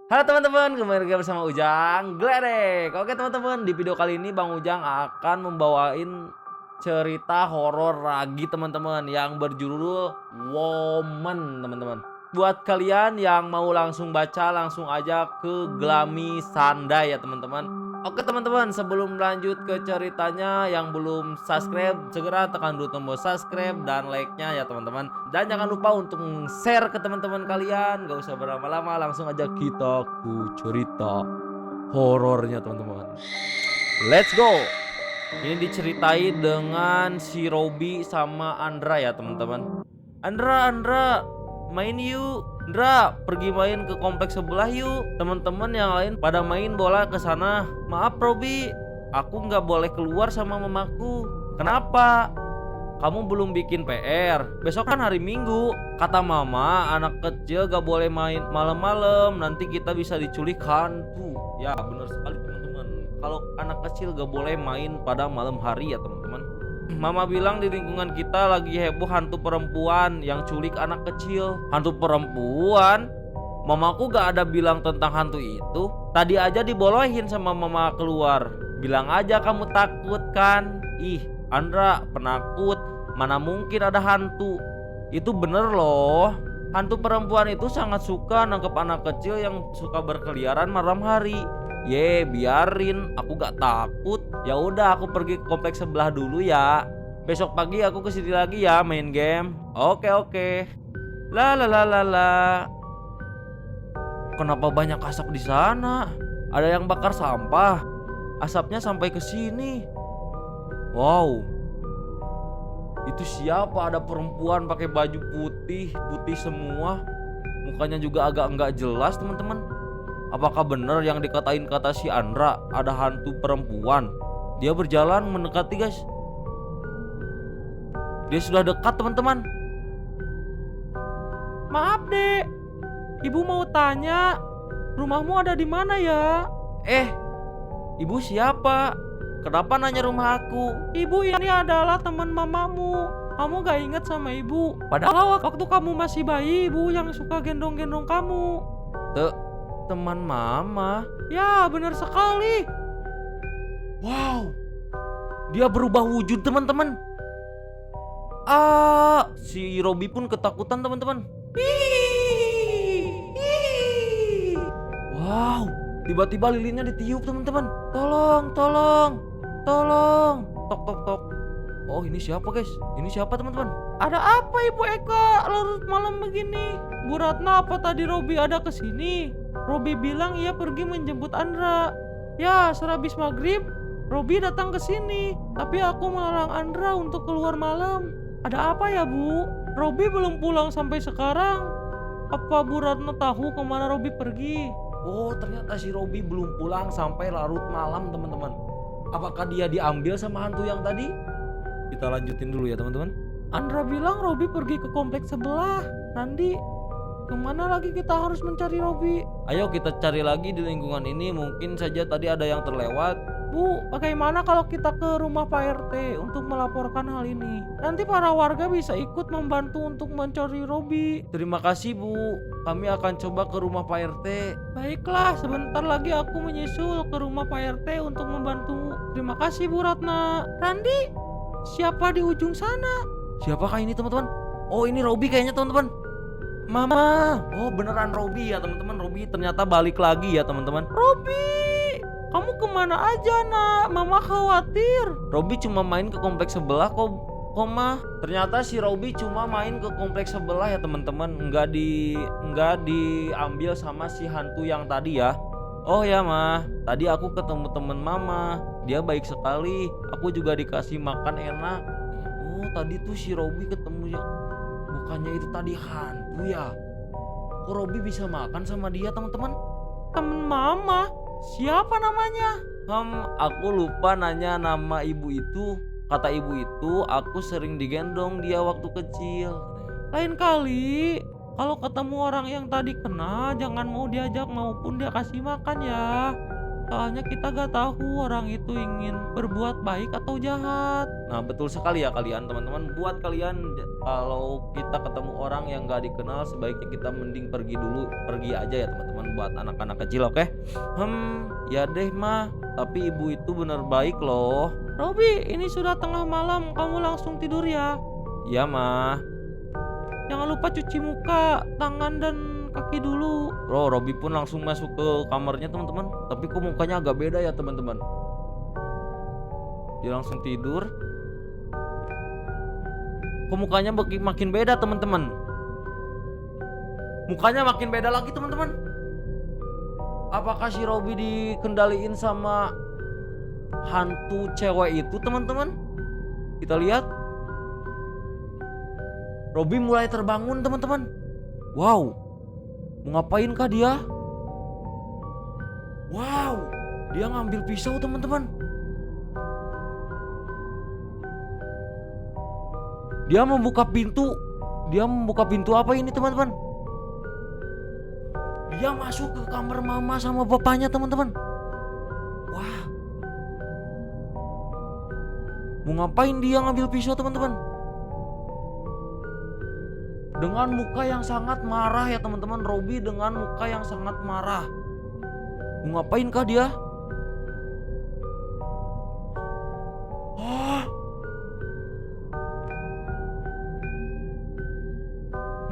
Halo teman-teman, kembali lagi bersama Ujang Gledek. Oke teman-teman, di video kali ini Bang Ujang akan membawain cerita horor lagi teman-teman yang berjudul Woman teman-teman. Buat kalian yang mau langsung baca, langsung aja ke Glami Sanda ya teman-teman. Oke teman-teman, sebelum lanjut ke ceritanya, yang belum subscribe segera tekan dulu tombol subscribe dan like-nya ya teman-teman. Dan jangan lupa untuk share ke teman-teman kalian. Gak usah berlama-lama, langsung aja kita ke cerita horornya teman-teman. Let's go. Ini diceritain dengan si Robi sama Andra ya teman-teman. Andra, main yuk. Andra, pergi main ke kompleks sebelah yuk. Teman-teman yang lain pada main bola ke sana. Maaf Robi, aku nggak boleh keluar sama mamaku. Kenapa? Kamu belum bikin PR. Besok kan hari Minggu. Kata mama, anak kecil gak boleh main malam-malam. Nanti kita bisa diculik hantu. Ya benar sekali teman-teman. Kalau anak kecil gak boleh main pada malam hari ya teman-teman. Mama bilang di lingkungan kita lagi heboh hantu perempuan yang culik anak kecil. Hantu perempuan? Mamaku gak ada bilang tentang hantu itu. Tadi aja dibolehin sama mama keluar. Bilang aja kamu takut kan? Ih, Andra penakut. Mana mungkin ada hantu. Itu bener loh. Hantu perempuan itu sangat suka nangkep anak kecil yang suka berkeliaran malam hari. Ye, biarin, aku gak takut. Ya udah, aku pergi ke kompleks sebelah dulu ya. Besok pagi aku kesini lagi ya main game. Oke. La la la la la. Kenapa banyak asap di sana? Ada yang bakar sampah. Asapnya sampai ke sini. Wow. Itu siapa? Ada perempuan pakai baju putih semua. Mukanya juga agak enggak jelas, teman-teman. Apakah benar yang dikatain kata si Andra, ada hantu perempuan? Dia berjalan mendekati, guys. Dia sudah dekat, teman-teman. Maaf, Dek. Ibu mau tanya, rumahmu ada di mana ya? Ibu siapa? Kenapa nanya rumah aku? Ibu ini adalah teman mamamu. Kamu gak inget sama ibu? Padahal waktu kamu masih bayi, ibu yang suka gendong-gendong kamu. Teman mama? Ya, benar sekali. Wow, dia berubah wujud teman-teman. Si Robi pun ketakutan teman-teman. Wow, tiba-tiba lilinnya ditiup teman-teman. Tolong. Tok. Oh, ini siapa guys? Ini siapa teman-teman? Ada apa Ibu Eka larut malam begini? Bu Ratna, apa tadi Robi ada kesini? Robi bilang ia pergi menjemput Andra. Ya, sehabis maghrib Robi datang ke sini, tapi aku melarang Andra untuk keluar malam. Ada apa ya Bu? Robi belum pulang sampai sekarang. Apa Bu Ratna tahu kemana Robi pergi? Oh, ternyata si Robi belum pulang sampai larut malam teman-teman. Apakah dia diambil sama hantu yang tadi? Kita lanjutin dulu ya teman-teman. Andra bilang Robi pergi ke kompleks sebelah. Nandi, kemana lagi kita harus mencari Robi? Ayo kita cari lagi di lingkungan ini. Mungkin saja tadi ada yang terlewat. Bu, bagaimana kalau kita ke rumah Pak RT untuk melaporkan hal ini? Nanti para warga bisa ikut membantu untuk mencari Robi. Terima kasih Bu, kami akan coba ke rumah Pak RT. Baiklah, sebentar lagi aku menyusul ke rumah Pak RT untuk membantu. Terima kasih Bu Ratna. Randi, siapa di ujung sana? Siapakah ini teman-teman? Oh, ini Robi kayaknya teman-teman. Mama, oh beneran Robi ya teman-teman. Robi ternyata balik lagi ya teman-teman. Robi, kamu kemana aja nak? Mama khawatir. Robi cuma main ke kompleks sebelah kok mah. Ternyata si Robi cuma main ke kompleks sebelah ya teman-teman. Enggak diambil sama si hantu yang tadi ya. Oh ya mah, tadi aku ketemu temen mama. Dia baik sekali. Aku juga dikasih makan enak. Oh tadi tuh si Robi ketemu yang bukannya itu tadi hantu ya. Kok Robi bisa makan sama dia teman-teman? Temen mama? Siapa namanya? Aku lupa nanya nama ibu itu. Kata ibu itu aku sering digendong dia waktu kecil. Lain kali kalau ketemu orang yang tadi kena, jangan mau diajak maupun dia kasih makan ya. Soalnya kita gak tahu orang itu ingin berbuat baik atau jahat. Nah betul sekali ya kalian teman-teman. Buat kalian kalau kita ketemu orang yang gak dikenal, sebaiknya kita mending pergi dulu. Pergi aja ya teman-teman, buat anak-anak kecil, oke? Ya deh mah, tapi ibu itu bener baik loh. Robi, ini sudah tengah malam, kamu langsung tidur ya. Iya mah. Jangan lupa cuci muka, tangan dan kaki dulu. Robi pun langsung masuk ke kamarnya teman-teman. Tapi kok mukanya agak beda ya teman-teman. Dia langsung tidur. Kok mukanya makin beda teman-teman. Mukanya makin beda lagi teman-teman. Apakah si Robi dikendaliin sama hantu cewek itu teman-teman? Kita lihat. Robi mulai terbangun teman-teman. Wow, mau ngapain kah dia? Wow, dia ngambil pisau teman-teman. Dia membuka pintu. Dia membuka pintu apa ini teman-teman? Dia masuk ke kamar mama sama bapaknya teman-teman. Wah, mau ngapain dia ngambil pisau teman-teman? Dengan muka yang sangat marah ya teman-teman. Robi dengan muka yang sangat marah. Mau ngapain kah dia?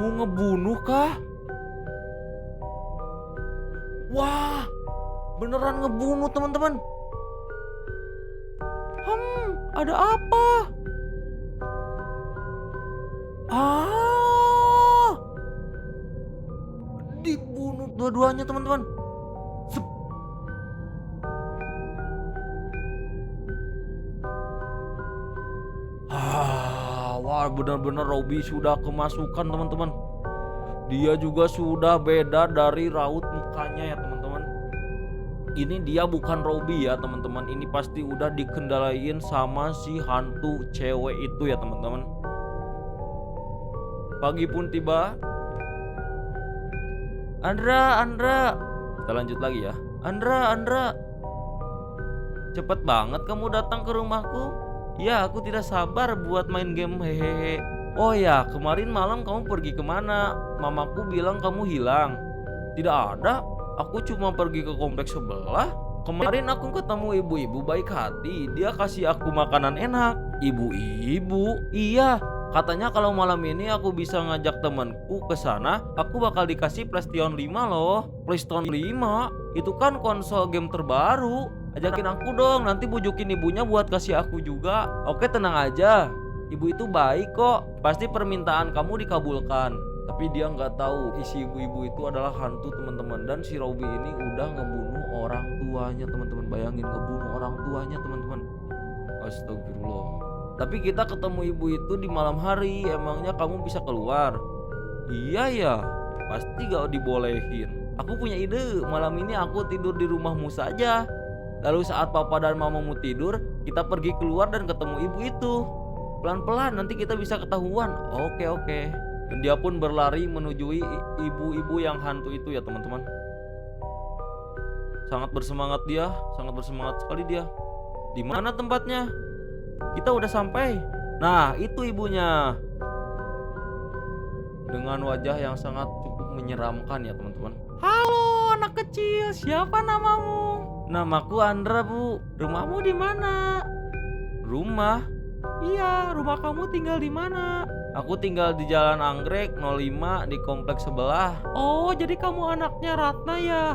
Mau ngebunuh kah? Wah, beneran ngebunuh teman-teman. Ada apa? Dibunuh dua-duanya teman-teman. Wah, benar-benar Robi sudah kemasukan teman-teman. Dia juga sudah beda dari raut mukanya ya teman-teman. Ini dia bukan Robi ya teman-teman. Ini pasti udah dikendalain sama si hantu cewek itu ya teman-teman. Pagi pun tiba. Andra. Kita lanjut lagi ya. Andra. Cepet banget kamu datang ke rumahku. Ya, aku tidak sabar buat main game, hehehe. Oh ya, kemarin malam kamu pergi kemana? Mamaku bilang kamu hilang. Tidak ada, aku cuma pergi ke kompleks sebelah. Kemarin aku ketemu ibu-ibu baik hati. Dia kasih aku makanan enak. Ibu-ibu? Iya, katanya kalau malam ini aku bisa ngajak temanku ke sana, aku bakal dikasih PlayStation 5 loh. PlayStation 5? Itu kan konsol game terbaru. Ajakin aku dong, nanti bujukin ibunya buat kasih aku juga. Oke, tenang aja. Ibu itu baik kok. Pasti permintaan kamu dikabulkan. Tapi dia nggak tahu isi ibu-ibu itu adalah hantu teman-teman. Dan si Robi ini udah ngebunuh orang tuanya teman-teman. Bayangin, ngebunuh orang tuanya teman-teman. Astagfirullah. Tapi kita ketemu ibu itu di malam hari. Emangnya kamu bisa keluar? Iya ya, pasti gak dibolehin. Aku punya ide. Malam ini aku tidur di rumahmu saja. Lalu saat papa dan mamamu tidur, kita pergi keluar dan ketemu ibu itu. Pelan-pelan, nanti kita bisa ketahuan. Oke. Dan dia pun berlari menuju ibu-ibu yang hantu itu ya teman-teman. Sangat bersemangat sekali dia. Di mana tempatnya? Kita udah sampai. Nah, itu ibunya. Dengan wajah yang sangat cukup menyeramkan ya teman-teman. Halo anak kecil, siapa namamu? Namaku Andra, Bu. Rumahmu di mana? Rumah? Iya, rumah kamu tinggal di mana? Aku tinggal di Jalan Anggrek 05 di kompleks sebelah. Oh, jadi kamu anaknya Ratna ya?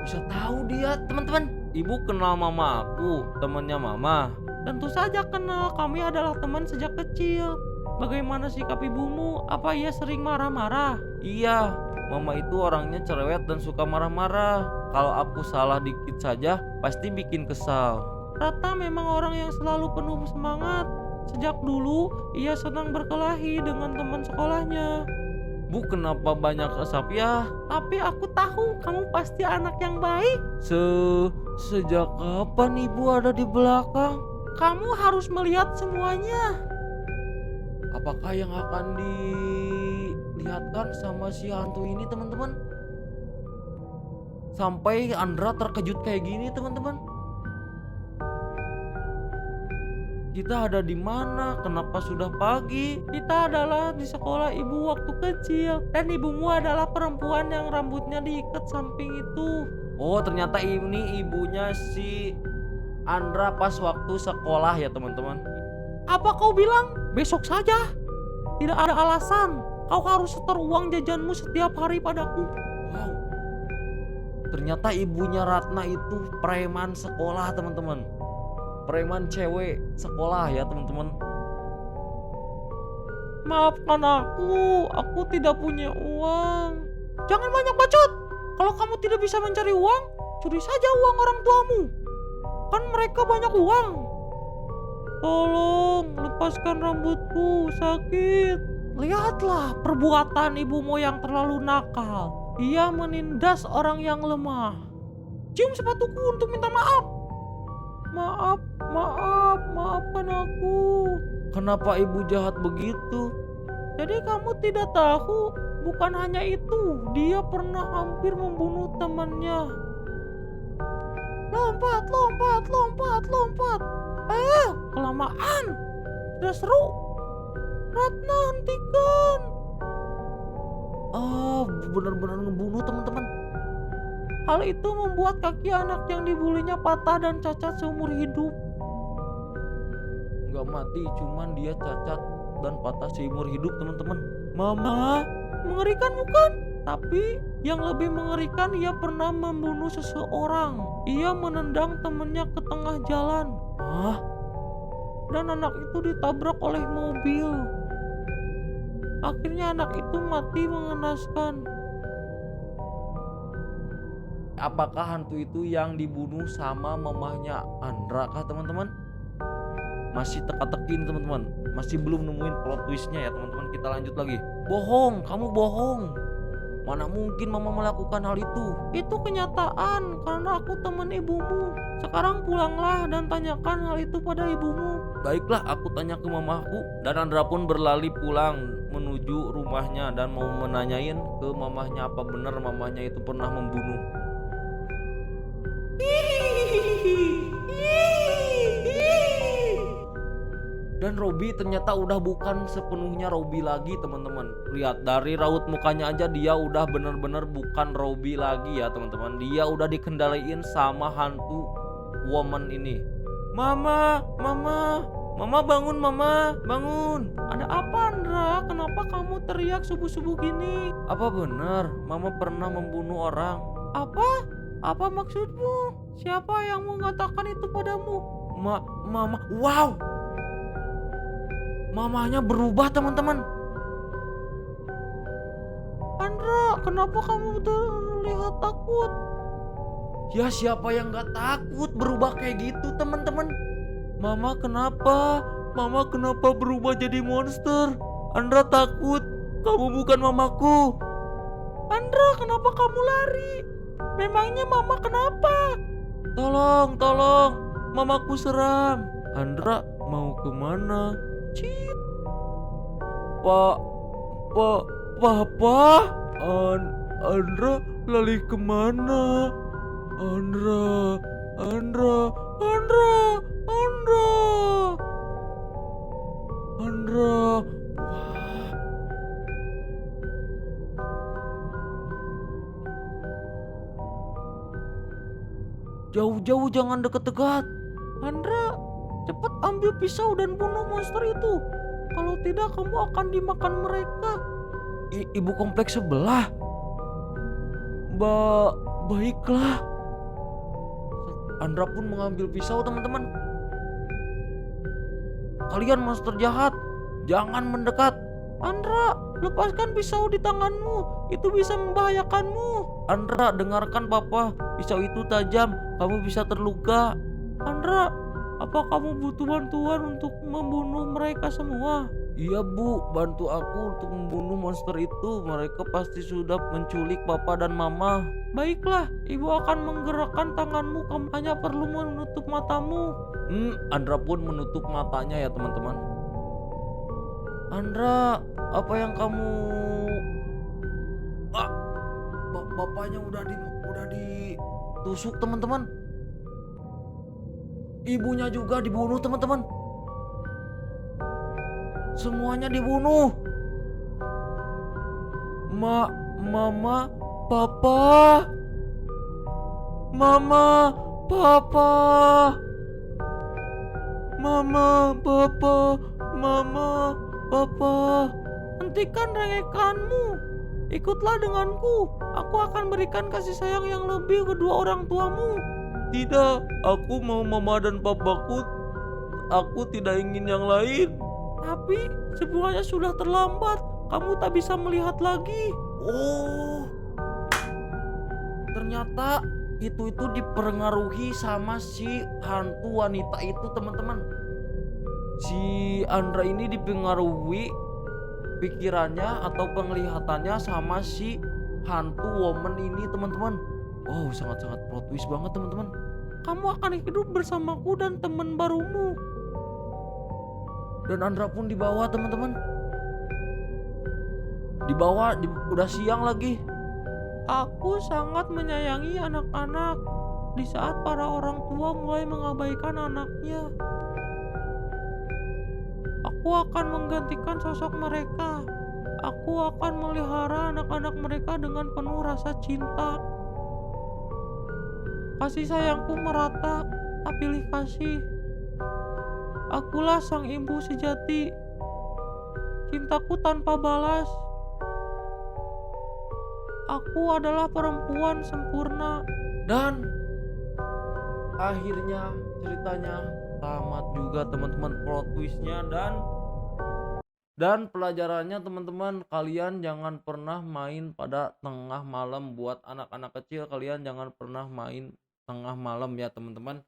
Bisa tahu dia, teman-teman. Ibu kenal mama aku, temannya mama. Tentu saja kenal, kami adalah teman sejak kecil. Bagaimana sikap ibumu? Apa ia sering marah-marah? Iya, mama itu orangnya cerewet dan suka marah-marah. Kalau aku salah dikit saja, pasti bikin kesal. Ratna memang orang yang selalu penuh semangat. Sejak dulu, ia senang berkelahi dengan teman sekolahnya. Bu, kenapa banyak asap ya? Tapi aku tahu kamu pasti anak yang baik. Sejak kapan ibu ada di belakang? Kamu harus melihat semuanya. Apakah yang akan dilihatkan sama si hantu ini teman-teman? Sampai Andra terkejut kayak gini, teman-teman. Kita ada di mana? Kenapa sudah pagi? Kita adalah di sekolah ibu waktu kecil. Dan ibumu adalah perempuan yang rambutnya diikat samping itu. Oh, ternyata ini ibunya si Andra pas waktu sekolah ya, teman-teman. Apa kau bilang? Besok saja. Tidak ada alasan. Kau harus setor uang jajanmu setiap hari padaku. Wow. Ternyata ibunya Ratna itu preman sekolah, teman-teman. Preman cewek sekolah ya, teman-teman. Maafkan aku tidak punya uang. Jangan banyak bacot. Kalau kamu tidak bisa mencari uang, curi saja uang orang tuamu. Kan mereka banyak uang. Tolong lepaskan rambutku, sakit. Lihatlah perbuatan ibumu yang terlalu nakal. Ia menindas orang yang lemah. Cium sepatuku untuk minta maaf. Maafkan aku. Kenapa ibu jahat begitu? Jadi kamu tidak tahu, bukan hanya itu, dia pernah hampir membunuh temannya. Lompat. Kelamaan. Sudah seru. Ratna, hentikan. Benar-benar ngebunuh, teman-teman. Hal itu membuat kaki anak yang dibulinya patah dan cacat seumur hidup. Gak mati, cuman dia cacat dan patah seumur hidup, teman-teman. Mama, mengerikan bukan? Tapi yang lebih mengerikan, ia pernah membunuh seseorang. Ia menendang temannya ke tengah jalan. Dan anak itu ditabrak oleh mobil. Akhirnya anak itu mati mengenaskan. Apakah hantu itu yang dibunuh sama mamahnya Andra kah, teman-teman? Masih teka-teki nih, teman-teman. Masih belum nemuin plot twistnya ya, teman-teman. Kita lanjut lagi. Bohong, kamu bohong. Mana mungkin mama melakukan hal itu? Itu kenyataan, karena aku teman ibumu. Sekarang pulanglah dan tanyakan hal itu pada ibumu. Baiklah, aku tanya ke mamaku. Dan Andra pun berlari pulang menuju rumahnya dan mau menanyain ke mamahnya apa benar mamahnya itu pernah membunuh. Dan Robby ternyata udah bukan sepenuhnya Robby lagi, teman-teman. Lihat dari raut mukanya aja dia udah bener-bener bukan Robby lagi ya, teman-teman. Dia udah dikendaliin sama hantu woman ini. Mama bangun, Mama, bangun. Ada apa, Andra? Kenapa kamu teriak subuh-subuh gini? Apa benar Mama pernah membunuh orang? Apa maksudmu? Siapa yang mengatakan itu padamu? Mama, wow. Mamanya berubah, teman-teman. Andra, kenapa kamu terlihat takut? Ya siapa yang gak takut berubah kayak gitu, teman-teman? Mama kenapa berubah jadi monster? Andra takut. Kamu bukan mamaku. Andra, kenapa kamu lari? Memangnya mama kenapa? Tolong, mamaku seram. Andra mau kemana? Cip. Papa? Andra lari kemana? Andra. Wah. Jauh-jauh, jangan deket-dekat. Andra, cepat ambil pisau dan bunuh monster itu. Kalau tidak kamu akan dimakan mereka. Ibu kompleks sebelah. Baiklah. Andra pun mengambil pisau, teman-teman. Kalian monster jahat, jangan mendekat. Andra, lepaskan pisau di tanganmu. Itu bisa membahayakanmu. Andra, dengarkan papa. Pisau itu tajam, kamu bisa terluka. Andra, apa kamu butuh bantuan untuk membunuh mereka semua? Iya bu, bantu aku untuk membunuh monster itu. Mereka pasti sudah menculik papa dan mama. Baiklah, ibu akan menggerakkan tanganmu. Kamu hanya perlu menutup matamu. Andra pun menutup matanya ya, teman-teman. Andra, apa yang kamu... bapaknya udah di ditusuk teman-teman. Ibunya juga dibunuh teman-teman. Semuanya dibunuh. Mama, papa. Mama, papa. Mama, papa. Mama, papa. Hentikan rengekanmu. Ikutlah denganku. Aku akan berikan kasih sayang yang lebih kedua orang tuamu. Tidak, aku mau mama dan papaku. Aku tidak ingin yang lain. Tapi semuanya sudah terlambat. Kamu tak bisa melihat lagi. Oh, ternyata itu dipengaruhi sama si hantu wanita itu teman-teman. Si Andra ini dipengaruhi pikirannya atau penglihatannya sama si hantu woman ini teman-teman. Wow, sangat-sangat plot twist banget teman-teman. Kamu akan hidup bersamaku dan teman barumu. Dan Andra pun dibawa teman-teman. Udah siang lagi. Aku sangat menyayangi anak-anak di saat para orang tua mulai mengabaikan anaknya. Aku akan menggantikan sosok mereka. Aku akan melihara anak-anak mereka dengan penuh rasa cinta. Kasih sayangku merata, tak pilih kasih. Akulah sang ibu sejati. Cintaku tanpa balas. Aku adalah perempuan sempurna. Dan akhirnya ceritanya tamat juga teman-teman, plot twistnya. Dan pelajarannya teman-teman, kalian jangan pernah main pada tengah malam. Buat anak-anak kecil, kalian jangan pernah main tengah malam ya teman-teman.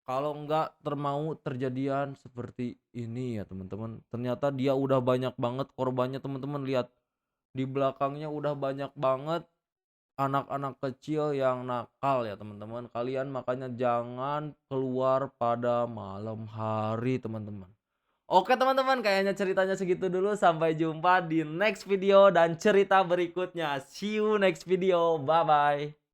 Kalau enggak mau terjadian seperti ini ya teman-teman. Ternyata dia udah banyak banget korbannya teman-teman. Lihat di belakangnya udah banyak banget anak-anak kecil yang nakal ya teman-teman. Kalian makanya jangan keluar pada malam hari teman-teman. Oke teman-teman, kayaknya ceritanya segitu dulu. Sampai jumpa di next video dan cerita berikutnya. See you next video. Bye bye.